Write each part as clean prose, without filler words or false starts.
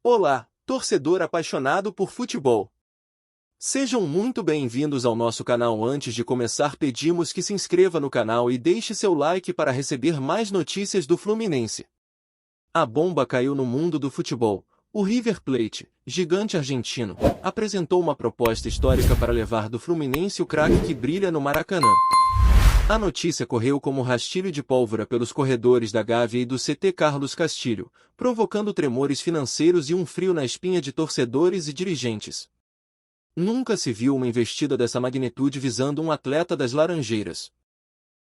Olá, torcedor apaixonado por futebol. Sejam muito bem-vindos ao nosso canal. Antes de começar, pedimos que se inscreva no canal e deixe seu like para receber mais notícias do Fluminense. A bomba caiu no mundo do futebol. O River Plate, gigante argentino, apresentou uma proposta histórica para levar do Fluminense o craque que brilha no Maracanã. A notícia correu como rastilho de pólvora pelos corredores da Gávea e do CT Carlos Castilho, provocando tremores financeiros e um frio na espinha de torcedores e dirigentes. Nunca se viu uma investida dessa magnitude visando um atleta das Laranjeiras.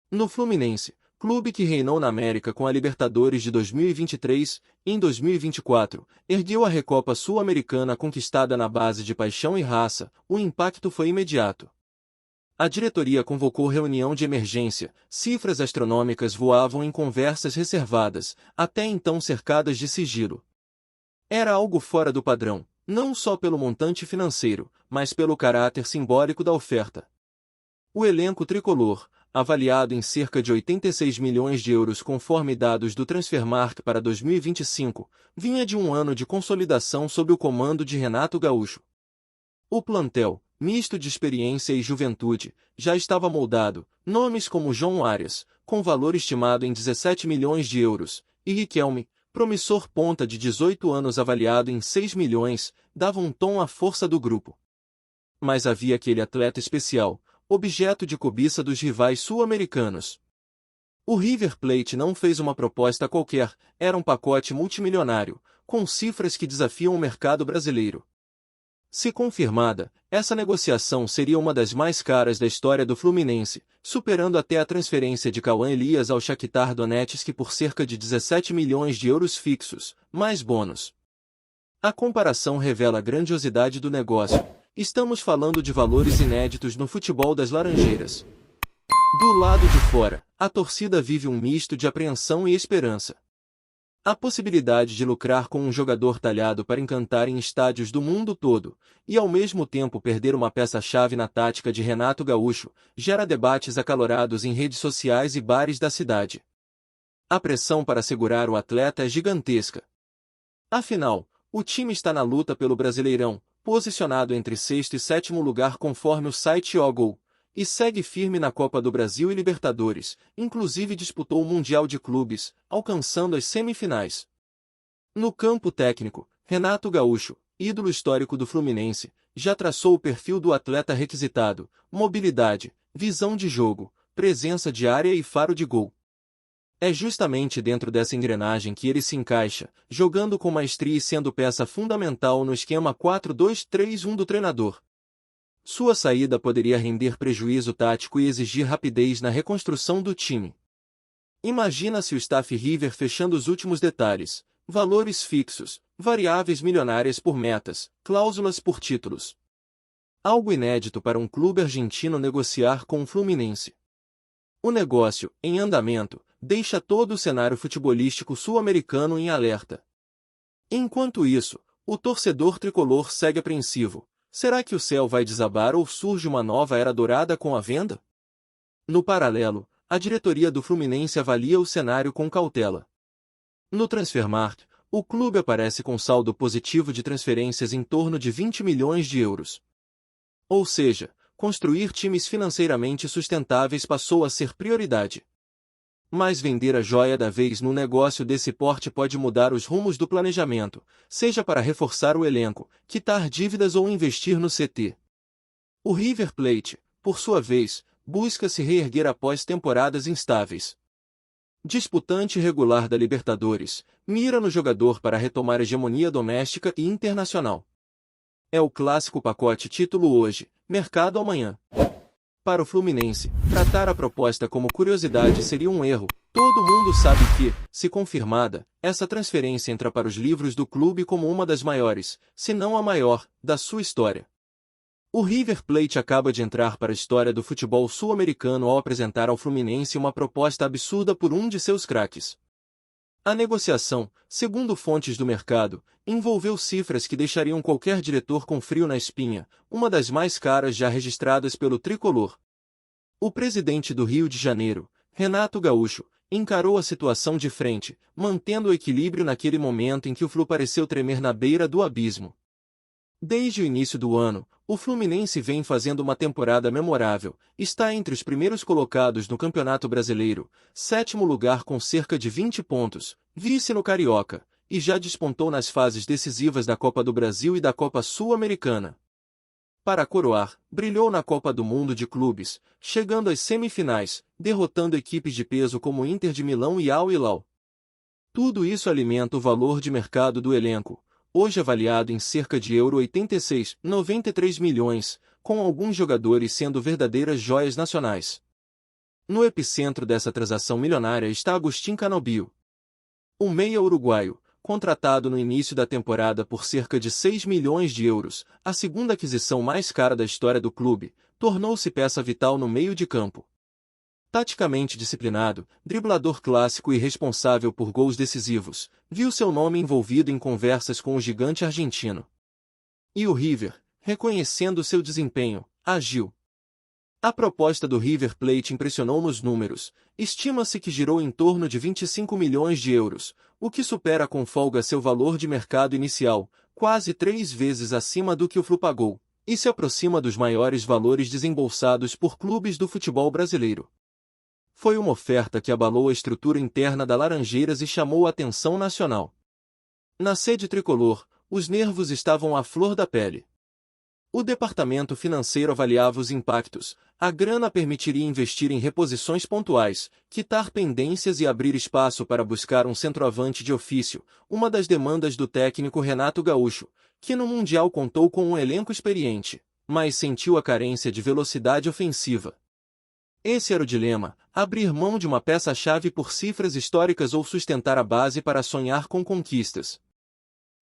No Fluminense, clube que reinou na América com a Libertadores de 2023, em 2024, ergueu a Recopa Sul-Americana conquistada na base de paixão e raça, o impacto foi imediato. A diretoria convocou reunião de emergência, cifras astronômicas voavam em conversas reservadas, até então cercadas de sigilo. Era algo fora do padrão, não só pelo montante financeiro, mas pelo caráter simbólico da oferta. O elenco tricolor, avaliado em cerca de 86 milhões de euros conforme dados do Transfermarkt para 2025, vinha de um ano de consolidação sob o comando de Renato Gaúcho. O plantel, misto de experiência e juventude, já estava moldado, nomes como João Arias, com valor estimado em 17 milhões de euros, e Riquelme, promissor ponta de 18 anos avaliado em 6 milhões, davam um tom à força do grupo. Mas havia aquele atleta especial, objeto de cobiça dos rivais sul-americanos. O River Plate não fez uma proposta qualquer, era um pacote multimilionário, com cifras que desafiam o mercado brasileiro. Se confirmada, essa negociação seria uma das mais caras da história do Fluminense, superando até a transferência de Cauã Elias ao Shakhtar Donetsk por cerca de 17 milhões de euros fixos, mais bônus. A comparação revela a grandiosidade do negócio. Estamos falando de valores inéditos no futebol das Laranjeiras. Do lado de fora, a torcida vive um misto de apreensão e esperança. A possibilidade de lucrar com um jogador talhado para encantar em estádios do mundo todo, e ao mesmo tempo perder uma peça-chave na tática de Renato Gaúcho, gera debates acalorados em redes sociais e bares da cidade. A pressão para segurar o atleta é gigantesca. Afinal, o time está na luta pelo Brasileirão, posicionado entre sexto e sétimo lugar conforme o site OGOL, e segue firme na Copa do Brasil e Libertadores, inclusive disputou o Mundial de Clubes, alcançando as semifinais. No campo técnico, Renato Gaúcho, ídolo histórico do Fluminense, já traçou o perfil do atleta requisitado: mobilidade, visão de jogo, presença de área e faro de gol. É justamente dentro dessa engrenagem que ele se encaixa, jogando com maestria e sendo peça fundamental no esquema 4-2-3-1 do treinador. Sua saída poderia render prejuízo tático e exigir rapidez na reconstrução do time. Imagina-se o staff River fechando os últimos detalhes: valores fixos, variáveis milionárias por metas, cláusulas por títulos. Algo inédito para um clube argentino negociar com o Fluminense. O negócio, em andamento, deixa todo o cenário futebolístico sul-americano em alerta. Enquanto isso, o torcedor tricolor segue apreensivo. Será que o céu vai desabar ou surge uma nova era dourada com a venda? No paralelo, a diretoria do Fluminense avalia o cenário com cautela. No Transfermarkt, o clube aparece com saldo positivo de transferências em torno de 20 milhões de euros. Ou seja, construir times financeiramente sustentáveis passou a ser prioridade. Mas vender a joia da vez num negócio desse porte pode mudar os rumos do planejamento, seja para reforçar o elenco, quitar dívidas ou investir no CT. O River Plate, por sua vez, busca se reerguer após temporadas instáveis. Disputante regular da Libertadores, mira no jogador para retomar a hegemonia doméstica e internacional. É o clássico pacote título hoje, mercado amanhã. Para o Fluminense, tratar a proposta como curiosidade seria um erro. Todo mundo sabe que, se confirmada, essa transferência entra para os livros do clube como uma das maiores, se não a maior, da sua história. O River Plate acaba de entrar para a história do futebol sul-americano ao apresentar ao Fluminense uma proposta absurda por um de seus craques. A negociação, segundo fontes do mercado, envolveu cifras que deixariam qualquer diretor com frio na espinha, uma das mais caras já registradas pelo tricolor. O presidente do Rio de Janeiro, Renato Gaúcho, encarou a situação de frente, mantendo o equilíbrio naquele momento em que o Flu pareceu tremer na beira do abismo. Desde o início do ano, o Fluminense vem fazendo uma temporada memorável, está entre os primeiros colocados no Campeonato Brasileiro, sétimo lugar com cerca de 20 pontos, vice no Carioca, e já despontou nas fases decisivas da Copa do Brasil e da Copa Sul-Americana. Para coroar, brilhou na Copa do Mundo de Clubes, chegando às semifinais, derrotando equipes de peso como Inter de Milão e Al Hilal. Tudo isso alimenta o valor de mercado do elenco, hoje avaliado em cerca de euro 86,93 milhões, com alguns jogadores sendo verdadeiras joias nacionais. No epicentro dessa transação milionária está Agustín Canobio. O meia uruguaio, contratado no início da temporada por cerca de 6 milhões de euros, a segunda aquisição mais cara da história do clube, tornou-se peça vital no meio de campo. Taticamente disciplinado, driblador clássico e responsável por gols decisivos, viu seu nome envolvido em conversas com o gigante argentino. E o River, reconhecendo seu desempenho, agiu. A proposta do River Plate impressionou nos números, estima-se que girou em torno de 25 milhões de euros, o que supera com folga seu valor de mercado inicial, quase 3 vezes acima do que o Flu pagou, e se aproxima dos maiores valores desembolsados por clubes do futebol brasileiro. Foi uma oferta que abalou a estrutura interna da Laranjeiras e chamou a atenção nacional. Na sede tricolor, os nervos estavam à flor da pele. O departamento financeiro avaliava os impactos, a grana permitiria investir em reposições pontuais, quitar pendências e abrir espaço para buscar um centroavante de ofício, uma das demandas do técnico Renato Gaúcho, que no Mundial contou com um elenco experiente, mas sentiu a carência de velocidade ofensiva. Esse era o dilema: abrir mão de uma peça-chave por cifras históricas ou sustentar a base para sonhar com conquistas.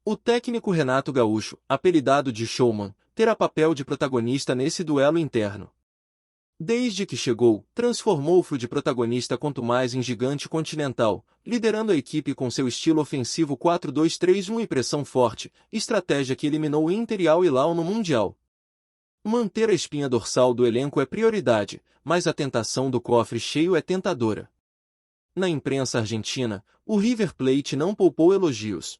O técnico Renato Gaúcho, apelidado de Showman, terá papel de protagonista nesse duelo interno. Desde que chegou, transformou o Flu de protagonista quanto mais em gigante continental, liderando a equipe com seu estilo ofensivo 4-2-3-1 e pressão forte, estratégia que eliminou o Inter e Al Hilal no Mundial. Manter a espinha dorsal do elenco é prioridade, mas a tentação do cofre cheio é tentadora. Na imprensa argentina, o River Plate não poupou elogios.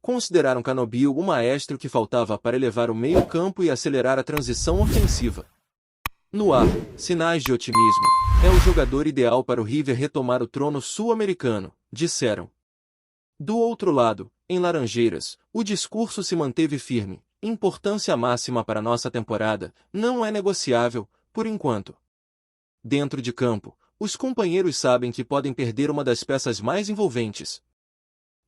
Consideraram Canobio o maestro que faltava para elevar o meio-campo e acelerar a transição ofensiva. No ar, sinais de otimismo. É o jogador ideal para o River retomar o trono sul-americano, disseram. Do outro lado, em Laranjeiras, o discurso se manteve firme. Importância máxima para nossa temporada, não é negociável, por enquanto. Dentro de campo, os companheiros sabem que podem perder uma das peças mais envolventes.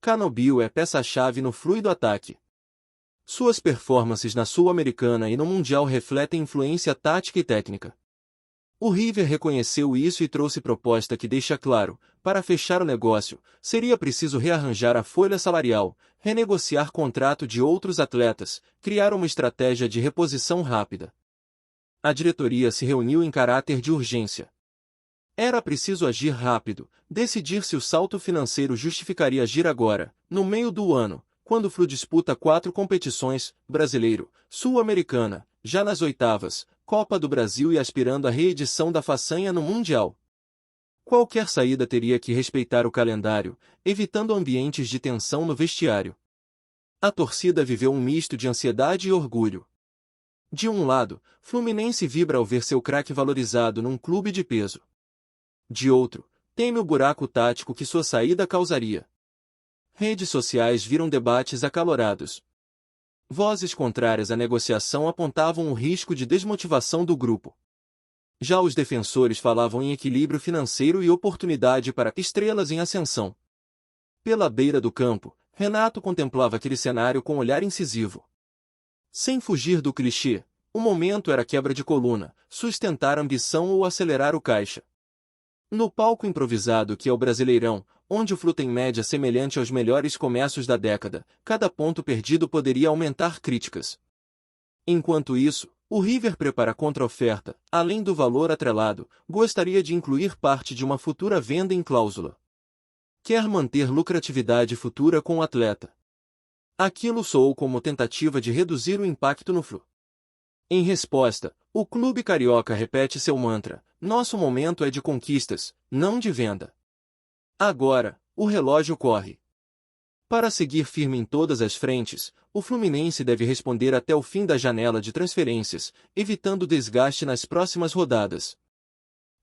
Canobio é peça-chave no fluido ataque. Suas performances na Sul-Americana e no Mundial refletem influência tática e técnica. O River reconheceu isso e trouxe proposta que deixa claro, para fechar o negócio, seria preciso rearranjar a folha salarial, renegociar contrato de outros atletas, criar uma estratégia de reposição rápida. A diretoria se reuniu em caráter de urgência. Era preciso agir rápido, decidir se o salto financeiro justificaria agir agora, no meio do ano, quando o Flu disputa 4 competições, Brasileiro, Sul-Americana, já nas oitavas, Copa do Brasil e aspirando à reedição da façanha no Mundial. Qualquer saída teria que respeitar o calendário, evitando ambientes de tensão no vestiário. A torcida viveu um misto de ansiedade e orgulho. De um lado, Fluminense vibra ao ver seu craque valorizado num clube de peso. De outro, teme o buraco tático que sua saída causaria. Redes sociais viram debates acalorados. Vozes contrárias à negociação apontavam o risco de desmotivação do grupo. Já os defensores falavam em equilíbrio financeiro e oportunidade para estrelas em ascensão. Pela beira do campo, Renato contemplava aquele cenário com olhar incisivo. Sem fugir do clichê, o momento era quebra de coluna, sustentar a ambição ou acelerar o caixa. No palco improvisado que é o Brasileirão, onde o Flu tem média semelhante aos melhores começos da década, cada ponto perdido poderia aumentar críticas. Enquanto isso, o River prepara a contra-oferta, além do valor atrelado, gostaria de incluir parte de uma futura venda em cláusula. Quer manter lucratividade futura com o atleta. Aquilo soou como tentativa de reduzir o impacto no Flu. Em resposta, o clube carioca repete seu mantra: nosso momento é de conquistas, não de venda. Agora, o relógio corre. Para seguir firme em todas as frentes, o Fluminense deve responder até o fim da janela de transferências, evitando desgaste nas próximas rodadas.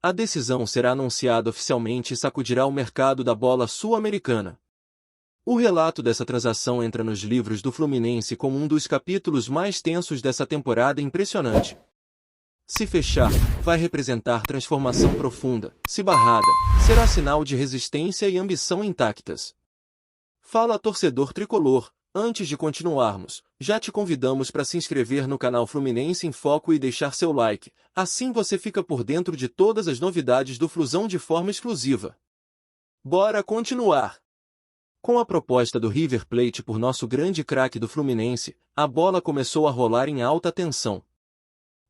A decisão será anunciada oficialmente e sacudirá o mercado da bola sul-americana. O relato dessa transação entra nos livros do Fluminense como um dos capítulos mais tensos dessa temporada impressionante. Se fechar, vai representar transformação profunda. Se barrada, será sinal de resistência e ambição intactas. Fala torcedor tricolor, antes de continuarmos, já te convidamos para se inscrever no canal Fluminense em Foco e deixar seu like, assim você fica por dentro de todas as novidades do Flusão de forma exclusiva. Bora continuar! Com a proposta do River Plate por nosso grande craque do Fluminense, a bola começou a rolar em alta tensão.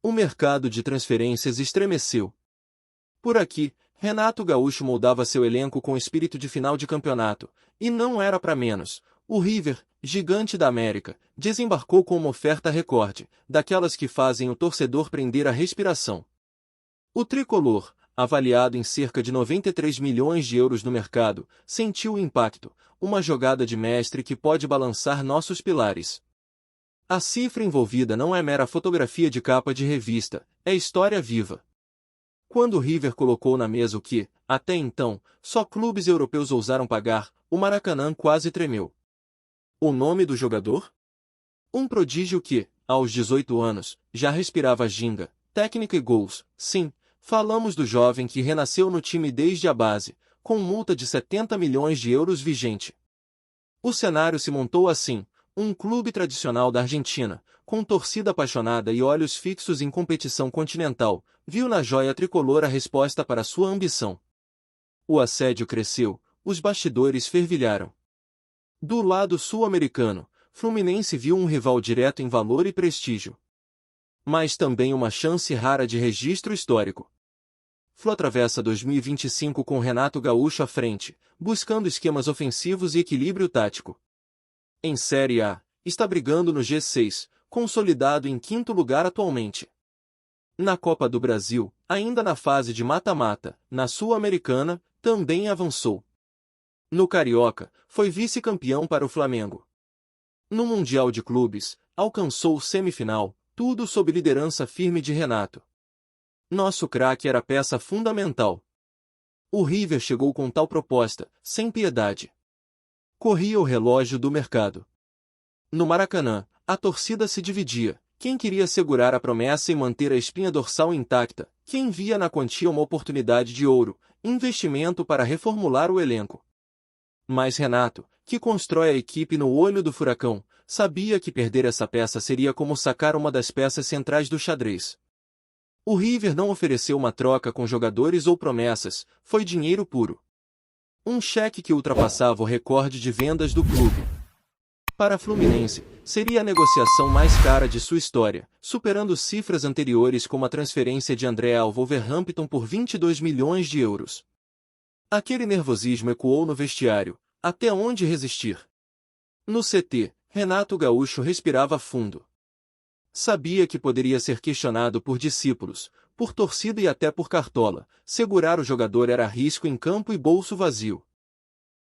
O mercado de transferências estremeceu. Por aqui, Renato Gaúcho moldava seu elenco com espírito de final de campeonato, e não era para menos. O River, gigante da América, desembarcou com uma oferta recorde, daquelas que fazem o torcedor prender a respiração. O tricolor, avaliado em cerca de 93 milhões de euros no mercado, sentiu o impacto, uma jogada de mestre que pode balançar nossos pilares. A cifra envolvida não é mera fotografia de capa de revista, é história viva. Quando o River colocou na mesa o que, até então, só clubes europeus ousaram pagar, o Maracanã quase tremeu. O nome do jogador? Um prodígio que, aos 18 anos, já respirava ginga, técnica e gols. Sim, falamos do jovem que renasceu no time desde a base, com multa de 70 milhões de euros vigente. O cenário se montou assim. Um clube tradicional da Argentina, com torcida apaixonada e olhos fixos em competição continental, viu na joia tricolor a resposta para sua ambição. O assédio cresceu, os bastidores fervilharam. Do lado sul-americano, Fluminense viu um rival direto em valor e prestígio. Mas também uma chance rara de registro histórico. Flu atravessa 2025 com Renato Gaúcho à frente, buscando esquemas ofensivos e equilíbrio tático. Em Série A, está brigando no G6, consolidado em quinto lugar atualmente. Na Copa do Brasil, ainda na fase de mata-mata, na Sul-Americana, também avançou. No Carioca, foi vice-campeão para o Flamengo. No Mundial de Clubes, alcançou semifinal, tudo sob liderança firme de Renato. Nosso craque era peça fundamental. O River chegou com tal proposta, sem piedade. Corria o relógio do mercado. No Maracanã, a torcida se dividia. Quem queria segurar a promessa e manter a espinha dorsal intacta, quem via na quantia uma oportunidade de ouro, investimento para reformular o elenco. Mas Renato, que constrói a equipe no olho do furacão, sabia que perder essa peça seria como sacar uma das peças centrais do xadrez. O River não ofereceu uma troca com jogadores ou promessas, foi dinheiro puro. Um cheque que ultrapassava o recorde de vendas do clube. Para a Fluminense, seria a negociação mais cara de sua história, superando cifras anteriores como a transferência de André ao Wolverhampton por 22 milhões de euros. Aquele nervosismo ecoou no vestiário, até onde resistir? No CT, Renato Gaúcho respirava fundo. Sabia que poderia ser questionado por discípulos, por torcida e até por cartola. Segurar o jogador era risco em campo e bolso vazio.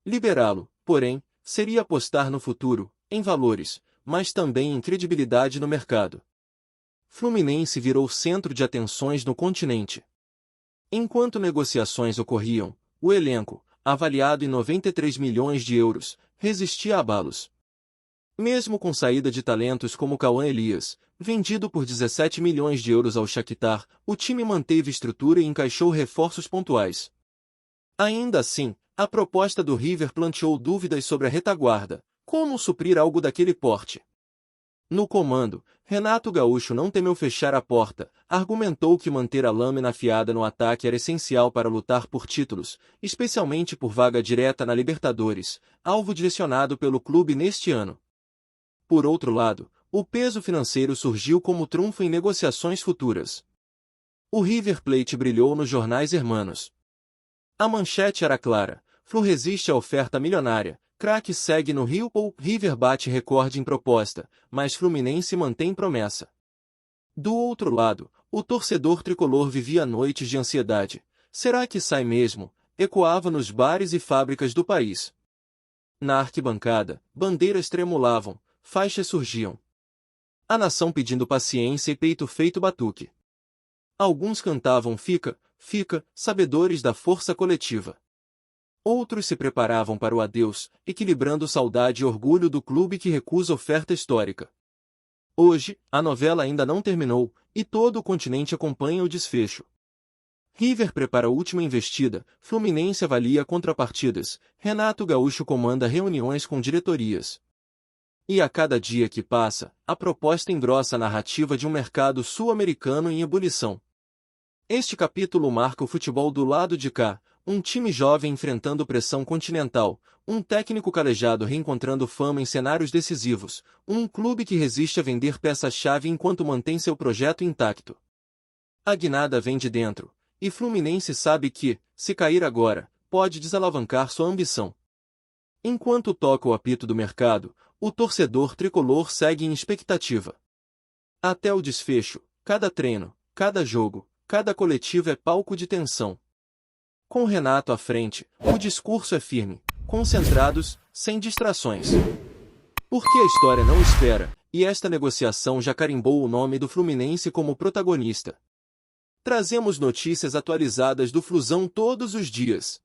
Liberá-lo, porém, seria apostar no futuro, em valores, mas também em credibilidade no mercado. Fluminense virou centro de atenções no continente. Enquanto negociações ocorriam, o elenco, avaliado em 93 milhões de euros, resistia a abalos. Mesmo com saída de talentos como Cauã Elias, vendido por 17 milhões de euros ao Shakhtar, o time manteve estrutura e encaixou reforços pontuais. Ainda assim, a proposta do River planteou dúvidas sobre a retaguarda, como suprir algo daquele porte. No comando, Renato Gaúcho não temeu fechar a porta, argumentou que manter a lâmina afiada no ataque era essencial para lutar por títulos, especialmente por vaga direta na Libertadores, alvo direcionado pelo clube neste ano. Por outro lado, o peso financeiro surgiu como trunfo em negociações futuras. O River Plate brilhou nos jornais hermanos. A manchete era clara: Flu resiste à oferta milionária, craque segue no Rio ou River bate recorde em proposta, mas Fluminense mantém promessa. Do outro lado, o torcedor tricolor vivia noites de ansiedade. Será que sai mesmo? ecoava nos bares e fábricas do país. Na arquibancada, bandeiras tremulavam, faixas surgiam. A nação pedindo paciência e peito feito batuque. Alguns cantavam fica, fica, sabedores da força coletiva. Outros se preparavam para o adeus, equilibrando saudade e orgulho do clube que recusa oferta histórica. Hoje, a novela ainda não terminou, e todo o continente acompanha o desfecho. River prepara a última investida, Fluminense avalia contrapartidas, Renato Gaúcho comanda reuniões com diretorias. E a cada dia que passa, a proposta engrossa a narrativa de um mercado sul-americano em ebulição. Este capítulo marca o futebol do lado de cá, um time jovem enfrentando pressão continental, um técnico calejado reencontrando fama em cenários decisivos, um clube que resiste a vender peça-chave enquanto mantém seu projeto intacto. A guinada vem de dentro, e Fluminense sabe que, se cair agora, pode desalavancar sua ambição. Enquanto toca o apito do mercado, o torcedor tricolor segue em expectativa. Até o desfecho, cada treino, cada jogo, cada coletivo é palco de tensão. Com Renato à frente, o discurso é firme, concentrados, sem distrações. Porque a história não espera, e esta negociação já carimbou o nome do Fluminense como protagonista. Trazemos notícias atualizadas do Flusão todos os dias.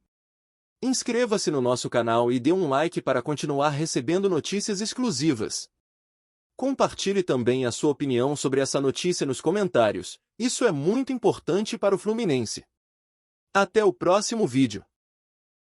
Inscreva-se no nosso canal e dê um like para continuar recebendo notícias exclusivas. Compartilhe também a sua opinião sobre essa notícia nos comentários, isso é muito importante para o Fluminense. Até o próximo vídeo.